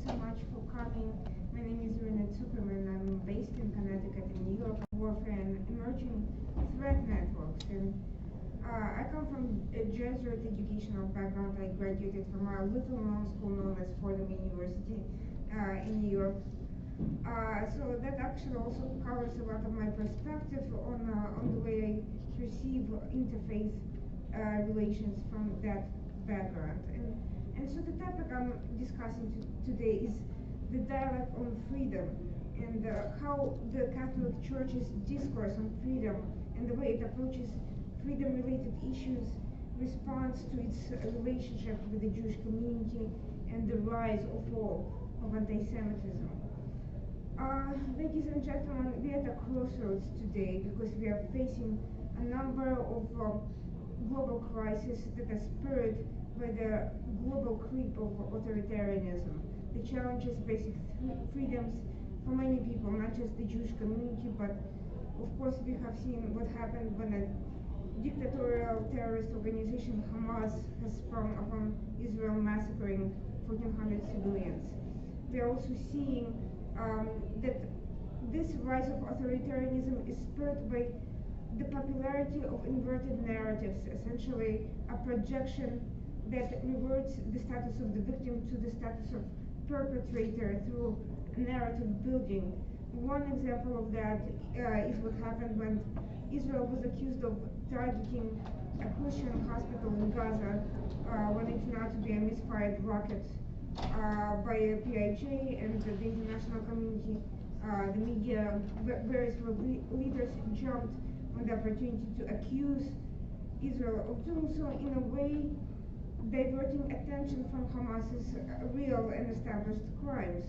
so much for coming. My name is Irina Tsukerman. I'm based in Connecticut and New York. Warfare and emerging threat networks. And I come from a Jesuit educational background. I graduated from a little known school known as Fordham University in New York. So that actually also covers a lot of my perspective on the way I perceive interfaith relations from that background. And so the topic I'm discussing today is the dialogue on freedom and how the Catholic Church's discourse on freedom and the way it approaches freedom-related issues responds to its relationship with the Jewish community and the rise or fall of anti-Semitism. Ladies and gentlemen, we are at a crossroads today because we are facing a number of global crises that are spurred by the global creep of authoritarianism. The challenges basic freedoms for many people, not just the Jewish community, but of course we have seen what happened when a dictatorial terrorist organization Hamas has sprung upon Israel, massacring 1,400 civilians. We are also seeing that this rise of authoritarianism is spurred by the popularity of inverted narratives, essentially a projection that reverts the status of the victim to the status of perpetrator through narrative building. One example of that is what happened when Israel was accused of targeting a Christian hospital in Gaza when it turned out to be a misfired rocket by a PIJ, and the international community, the media, various leaders jumped on the opportunity to accuse Israel of doing so in a way diverting attention from Hamas's real and established crimes.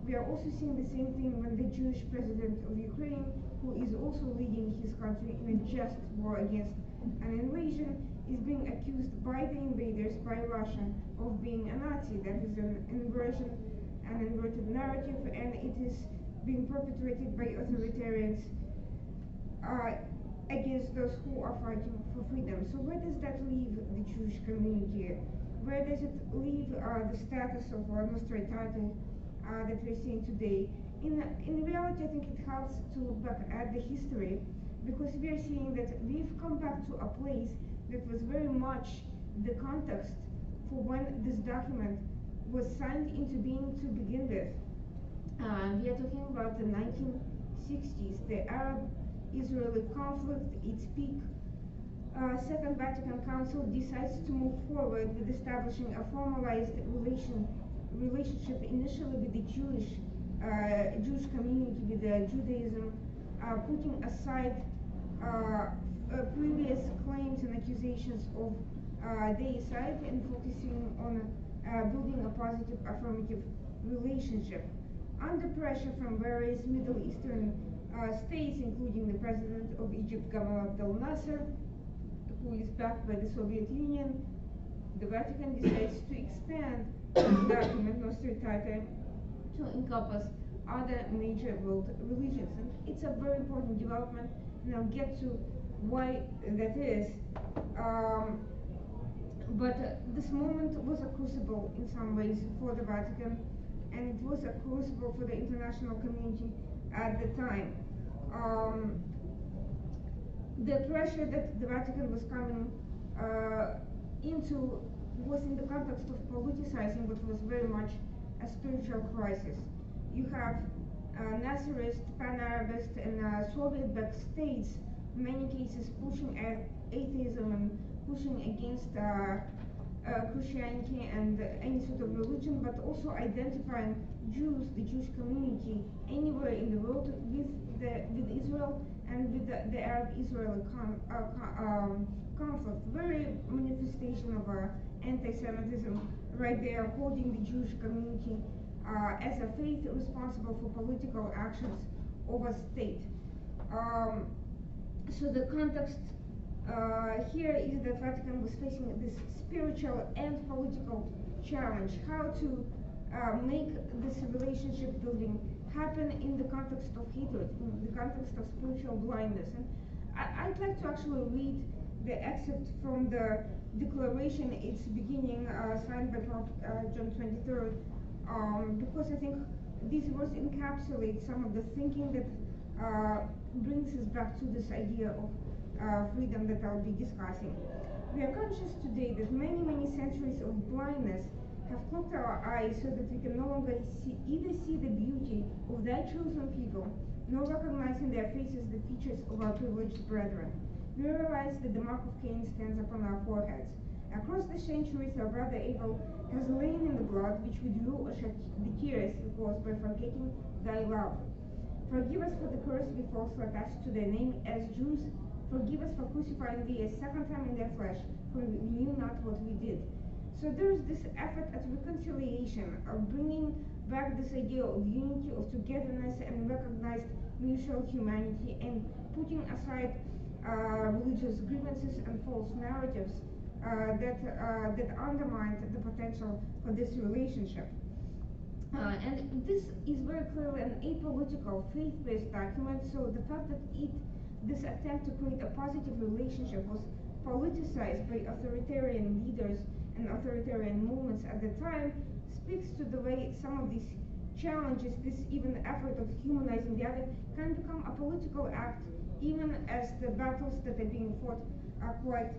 We are also seeing the same thing when the Jewish president of Ukraine, who is also leading his country in a just war against an invasion, is being accused by the invaders, by Russia, of being a Nazi. That is an inversion, an inverted narrative, and it is being perpetrated by authoritarians against those who are fighting for freedom. So where does that leave the Jewish community? Where does it leave the status of Nostra Aetate that we're seeing today? In reality, I think it helps to look back at the history, because we are seeing that we've come back to a place that was very much the context for when this document was signed into being to begin with. We are talking about the 1960s, the Arab-Israeli conflict, its peak. Second Vatican Council decides to move forward with establishing a formalized relationship initially with the Jewish community, with Judaism, putting aside previous claims and accusations of deicide and focusing on building a positive affirmative relationship. Under pressure from various Middle Eastern states, including the president of Egypt, Gamal Abdel Nasser, who is backed by the Soviet Union, the Vatican decides to expand the document Nostra Aetate to encompass other major world religions. And it's a very important development, and I'll get to why that is. But this moment was a crucible in some ways for the Vatican, and it was a crucible for the international community at the time. The pressure that the Vatican was coming into was in the context of politicizing what was very much a spiritual crisis. You have Nasserist, Pan-Arabist, and Soviet-backed states, in many cases pushing atheism and pushing against Christianity and any sort of religion, but also identifying Jews, the Jewish community, anywhere in the world with Israel and with the Arab-Israeli conflict. Very manifestation of anti-Semitism right there, holding the Jewish community as a faith responsible for political actions of a state. So the context here is that Vatican was facing this spiritual and political challenge, how to make this relationship building happen in the context of hatred, in the context of spiritual blindness. And I'd like to actually read the excerpt from the declaration. It's beginning signed by Pope John XXIII because I think these words encapsulate some of the thinking that brings us back to this idea of freedom that I'll be discussing. We are conscious today that many centuries of blindness have clogged our eyes so that we can no longer either see the beauty of thy chosen people, nor recognize in their faces the features of our privileged brethren. We realize that the mark of Cain stands upon our foreheads. Across the centuries, our brother Abel has lain in the blood which we drew or shed the tears caused by forgetting thy love. Forgive us for the curse we falsely attached to thy name as Jews. Forgive us for crucifying thee a second time in their flesh, for we knew not what we did. So there is this effort at reconciliation, of bringing back this idea of unity, of togetherness, and recognized mutual humanity, and putting aside religious grievances and false narratives that undermine the potential for this relationship. And this is very clearly an apolitical, faith-based document, so the fact that this attempt to create a positive relationship was politicized by authoritarian leaders and authoritarian movements at the time speaks to the way some of these challenges, this even effort of humanizing the other, can become a political act, even as the battles that are being fought are quite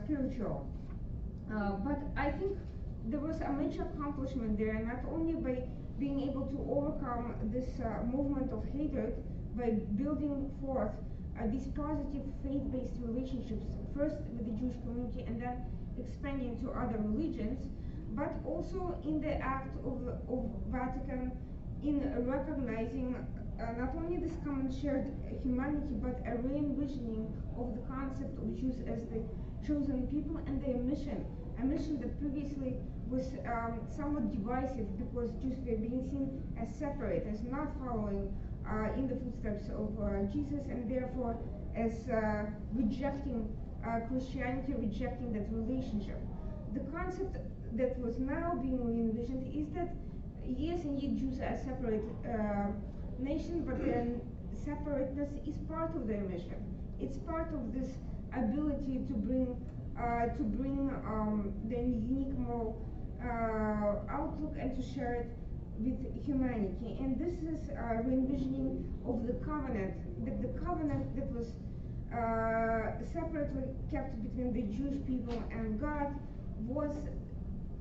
spiritual. But I think there was a major accomplishment there, not only by being able to overcome this movement of hatred, by building forth these positive faith-based relationships, first with the Jewish community and then expanding to other religions, but also in the act of Vatican in recognizing not only this common shared humanity, but a re-envisioning of the concept of Jews as the chosen people and their mission, a mission that previously was somewhat divisive because Jews were being seen as separate, as not following in the footsteps of Jesus, and therefore as rejecting Christianity, rejecting that relationship. The concept that was now being re-envisioned is that, yes, indeed, Jews are a separate nation, but their separateness is part of their mission. It's part of this ability to bring their unique moral outlook and to share it with humanity. And this is a re-envisioning of the covenant, that the covenant that was separately kept between the Jewish people and God was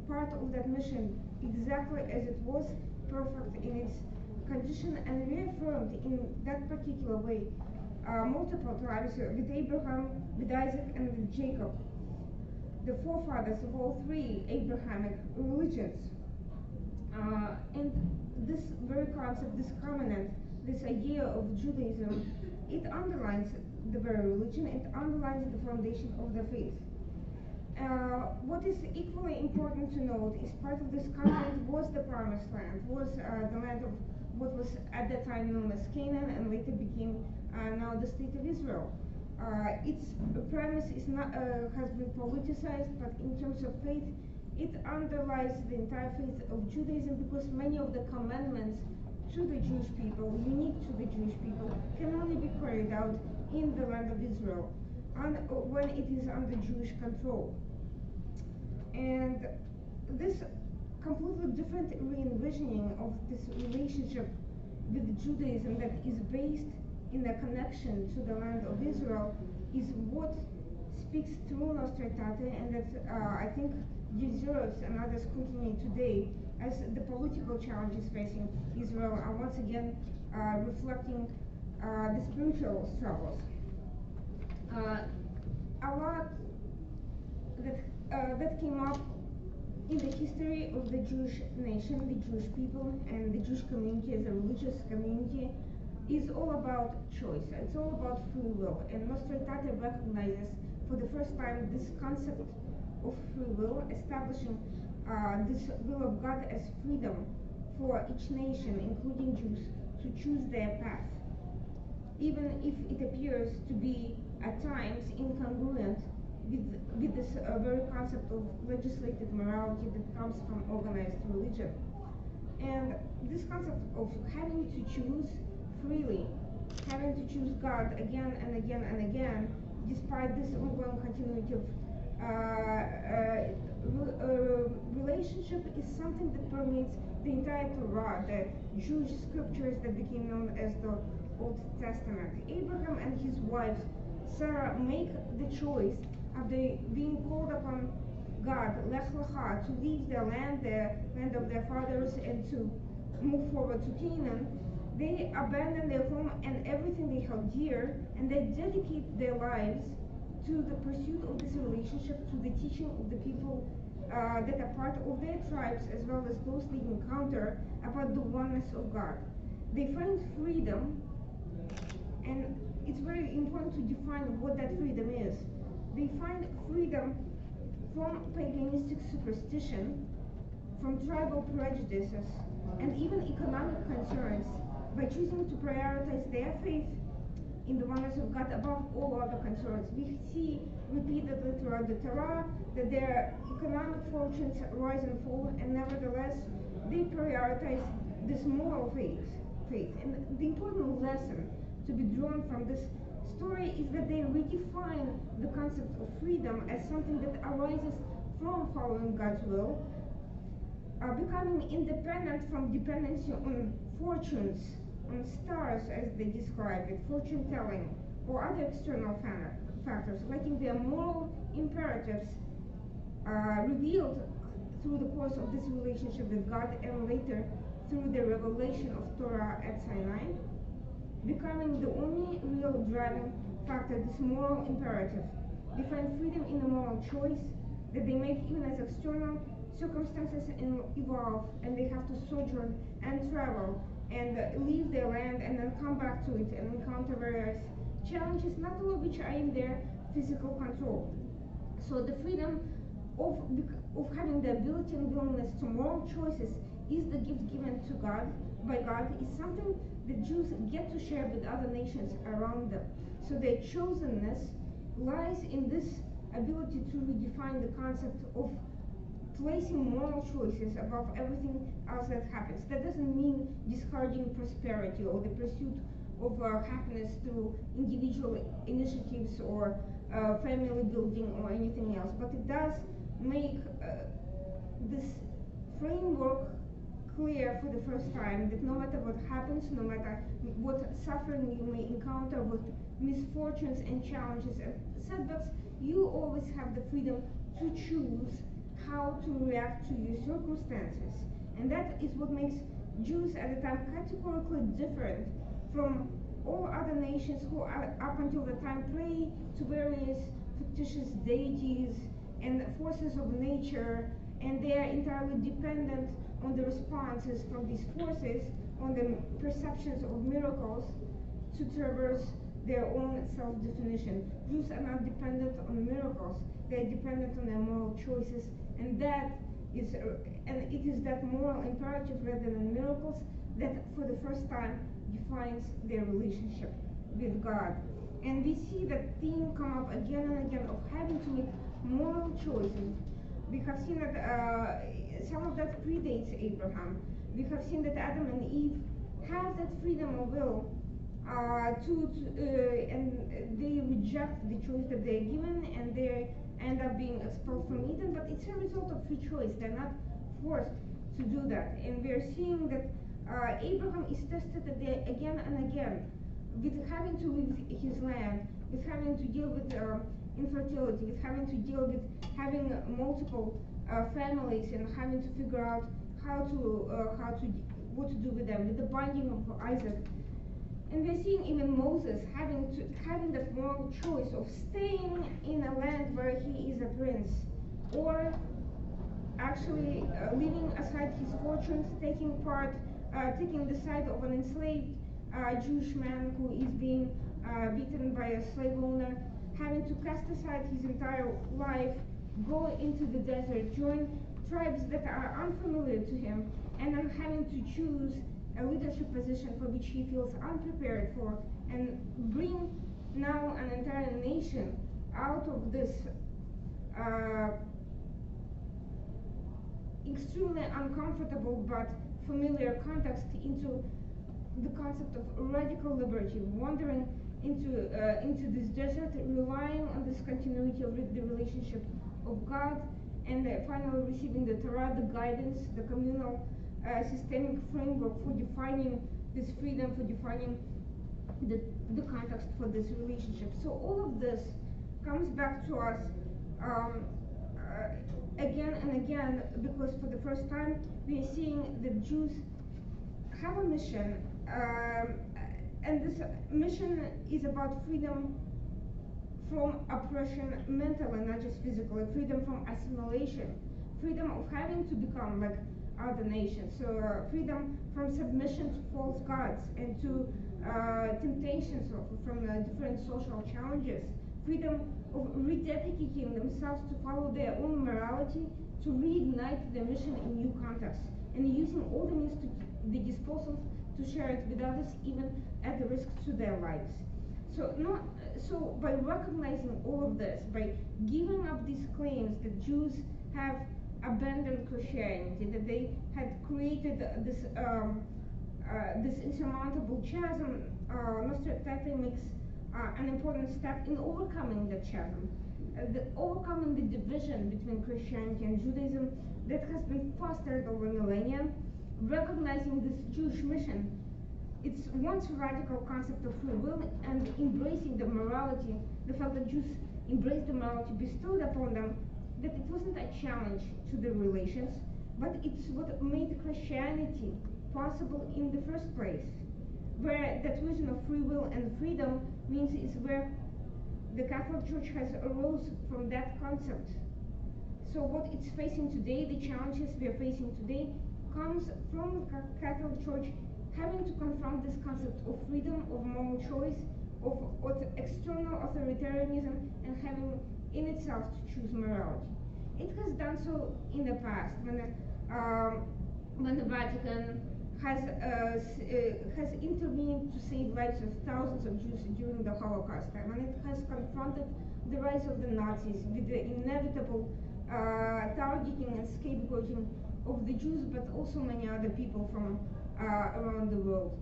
part of that mission, exactly as it was, perfect in its condition and reaffirmed in that particular way multiple times with Abraham, with Isaac, and with Jacob, the forefathers of all three Abrahamic religions. And this very concept, this covenant, this idea of Judaism, it underlines the very religion, it underlines the foundation of the faith. What is equally important to note is part of this covenant was the promised land, was the land of what was at that time known as Canaan and later became now the state of Israel. Its premise is not has been politicized, but in terms of faith, it underlies the entire faith of Judaism because many of the commandments to the Jewish people, unique to the Jewish people, can only be carried out in the land of Israel when it is under Jewish control. And this completely different re-envisioning of this relationship with Judaism that is based in a connection to the land of Israel is what speaks through Nostra Aetate, and that I think deserves another scrutiny today as the political challenges facing Israel are once again reflecting the spiritual struggles. A lot that came up in the history of the Jewish nation, the Jewish people, and the Jewish community as a religious community is all about choice. It's all about free will. And Nostra Aetate recognizes for the first time this concept of free will, establishing this will of God as freedom for each nation, including Jews, to choose their path, even if it appears to be at times incongruent with this very concept of legislated morality that comes from organized religion. And this concept of having to choose freely, having to choose God again and again and again, despite this ongoing continuity of relationship is something that permeates the entire Torah, the Jewish scriptures that became known as the Old Testament. Abraham and his wife Sarah make the choice after being called upon God, Lech Lecha, to leave their land, the land of their fathers, and to move forward to Canaan. They abandon their home and everything they held dear, and they dedicate their lives to the pursuit of this relationship, to the teaching of the people that are part of their tribes, as well as those they encounter, about the oneness of God. They find freedom, and it's very important to define what that freedom is. They find freedom from paganistic superstition, from tribal prejudices, and even economic concerns by choosing to prioritize their faith in the oneness of God above all other concerns. We see repeatedly throughout the Torah that their economic fortunes rise and fall, and nevertheless they prioritize this moral faith. And the important lesson to be drawn from this story is that they redefine the concept of freedom as something that arises from following God's will, becoming independent from dependency on fortunes, on stars as they describe it, fortune telling, or other external factors, letting their moral imperatives revealed through the course of this relationship with God, and later through the revelation of Torah at Sinai, becoming the only real driving factor, this moral imperative. They find freedom in the moral choice that they make even as external circumstances evolve, and they have to sojourn and travel and leave their land and then come back to it and encounter various challenges, not all of which are in their physical control. So the freedom of having the ability and willingness to moral choices is the gift given to God by God, is something the Jews get to share with other nations around them. So their chosenness lies in this ability to redefine the concept of placing moral choices above everything else that happens. That doesn't mean discouraging prosperity or the pursuit of happiness through individual initiatives or family building or anything else, but it does make this framework clear for the first time, that no matter what happens, no matter what suffering you may encounter, what misfortunes and challenges and setbacks, you always have the freedom to choose how to react to your circumstances. And that is what makes Jews at the time categorically different from all other nations who are, up until the time, pray to various fictitious deities and forces of nature, and they are entirely dependent on the responses from these forces, on the perceptions of miracles to traverse their own self-definition. Jews are not dependent on miracles, they are dependent on their moral choices, and it is that moral imperative rather than miracles that for the first time defines their relationship with God. And we see that theme come up again and again of having to make moral choices. We have seen that some of that predates Abraham. We have seen that Adam and Eve have that freedom of will and they reject the choice that they're given, and they end up being expelled from Eden, but it's a result of free choice. They're not forced to do that. And we're seeing that Abraham is tested again and again with having to leave his land, with having to deal with infertility, with having to deal with having multiple families and having to figure out what to do with them, with the binding of Isaac. And we're seeing even Moses having that moral choice of staying in a land where he is a prince, or actually leaving aside his fortunes, taking the side of an enslaved Jewish man who is being beaten by a slave owner, having to cast aside his entire life, go into the desert, join tribes that are unfamiliar to him, and then having to choose a leadership position for which he feels unprepared for, and bring now an entire nation out of this extremely uncomfortable but familiar context into the concept of radical liberty, wandering into this desert, relying on this continuity of the relationship of God and finally receiving the Torah, the guidance, the communal systemic framework for defining this freedom, for defining the context for this relationship. So all of this comes back to us again and again, because for the first time we are seeing that Jews have a mission, and this mission is about freedom from oppression mentally, not just physically, freedom from assimilation, freedom of having to become like other nations, so freedom from submission to false gods and to temptations from different social challenges, freedom of rededicating themselves to follow their own morality, to reignite their mission in new contexts, and using all the means to the disposal to share it with others, even at the risk to their lives. So by recognizing all of this, by giving up these claims that Jews have abandoned Christianity, that they had created this insurmountable chasm, Nostra Aetate makes an important step in overcoming that chasm, overcoming the division between Christianity and Judaism that has been fostered over millennia, recognizing this Jewish mission, its once radical concept of free will, and embracing the morality, the fact that Jews embraced the morality bestowed upon them, that it wasn't a challenge to the relations, but it's what made Christianity possible in the first place, where that vision of free will and freedom means is where the Catholic Church has arose from that concept. So what it's facing today, the challenges we are facing today, comes from the Catholic Church having to confront this concept of freedom, of moral choice, of external authoritarianism, and having in itself to choose morality. It has done so in the past when the Vatican has intervened to save lives of thousands of Jews during the Holocaust time, and it has confronted the rise of the Nazis with the inevitable targeting and scapegoating of the Jews, but also many other people from around the world.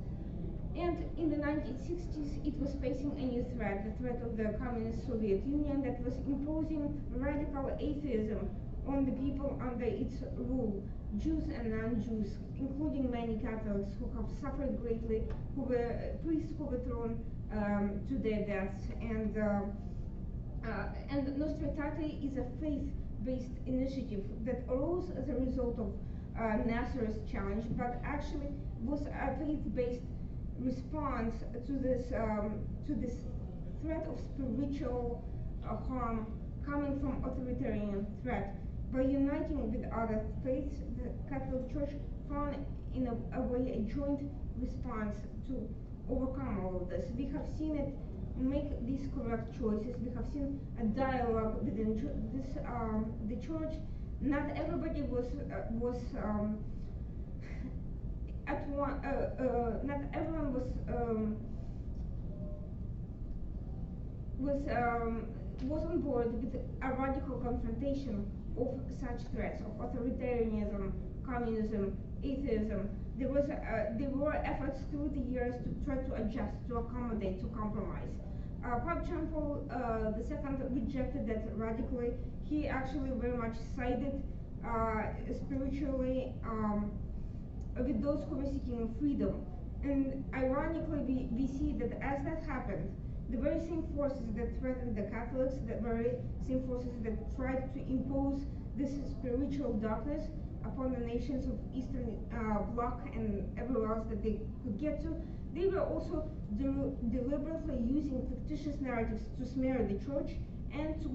And in the 1960s, it was facing a new threat, the threat of the communist Soviet Union that was imposing radical atheism on the people under its rule, Jews and non-Jews, including many Catholics who have suffered greatly, who were priests who were thrown to their deaths. And Nostra Aetate is a faith-based initiative that arose as a result of Nasser's challenge, but actually was a faith-based response to this threat of spiritual harm coming from authoritarian threat. By uniting with other faiths, the Catholic Church found in a way a joint response to overcome all of this. We have seen it make these correct choices. We have seen a dialogue within the church. Not everybody was at one. Not everyone was on board with a radical confrontation of such threats of authoritarianism, communism, atheism. There were efforts through the years to try to adjust, to accommodate, to compromise. Pope John Paul II rejected that radically. He actually very much sided spiritually with those who were seeking freedom. And ironically, we see that as that happened, the very same forces that threatened the Catholics, the very same forces that tried to impose this spiritual darkness upon the nations of Eastern Bloc and everywhere else that they could get to, they were also deliberately using fictitious narratives to smear the church and to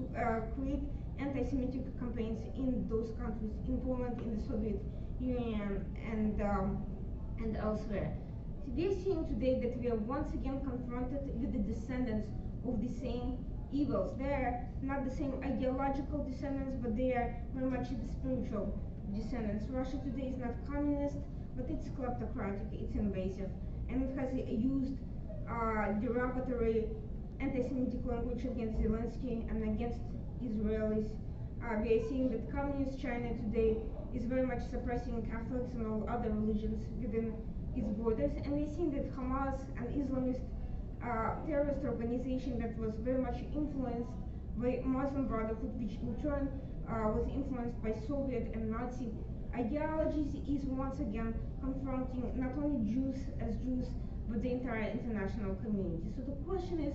create anti-Semitic campaigns in those countries, in Poland, in the Soviet Union, and elsewhere. We are seeing today that we are once again confronted with the descendants of the same evils. They are not the same ideological descendants, but they are very much the spiritual descendants. Russia today is not communist, but it's kleptocratic, it's invasive, and it has used derogatory anti-Semitic language against Zelensky and against Israelis. We are seeing that communist China today is very much suppressing Catholics and all other religions within its borders, and we're seeing that Hamas, an Islamist terrorist organization that was very much influenced by Muslim Brotherhood, which in turn was influenced by Soviet and Nazi ideologies, is once again confronting not only Jews as Jews, but the entire international community. So the question is,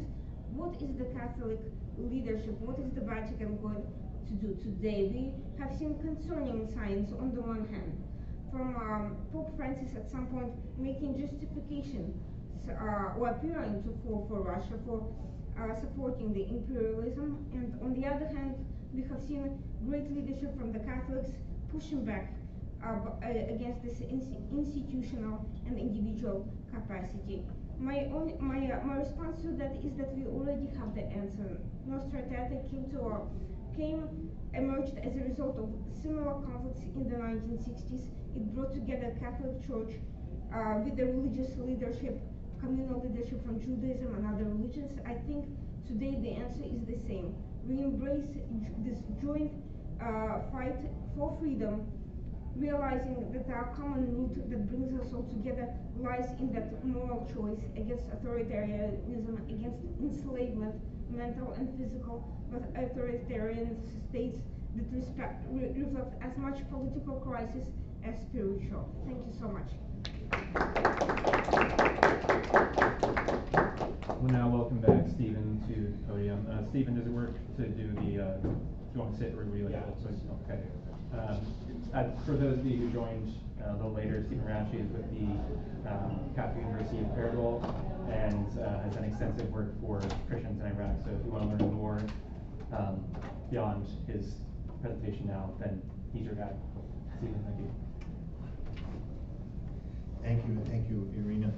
what is the Catholic leadership, what is the Vatican going to do today? We have seen concerning signs on the one hand, from Pope Francis at some point making justification or appearing to fall for Russia for supporting the imperialism, and on the other hand, we have seen great leadership from the Catholics pushing back against this institutional and individual capacity. My response to that is that we already have the answer. Nostra Aetate emerged as a result of similar conflicts in the 1960s. It brought together Catholic Church with the religious leadership, communal leadership from Judaism and other religions. I think today the answer is the same. We embrace this joint fight for freedom, realizing that our common need that brings us all together lies in that moral choice against authoritarianism, against enslavement, mental and physical, but authoritarian states that reflect as much political crisis as spiritual. Thank you so much. We'll now welcome back Stephen to the podium. Stephen, does it work to do the, do you want to sit or would you like to? Okay. For those of you who joined a little later, Stephen Ranchi is with the Catholic University of Paraguay and has done extensive work for Christians in Iraq. So if you want to learn more beyond his presentation now, then he's your guy. Stephen, thank you. Thank you, Irina.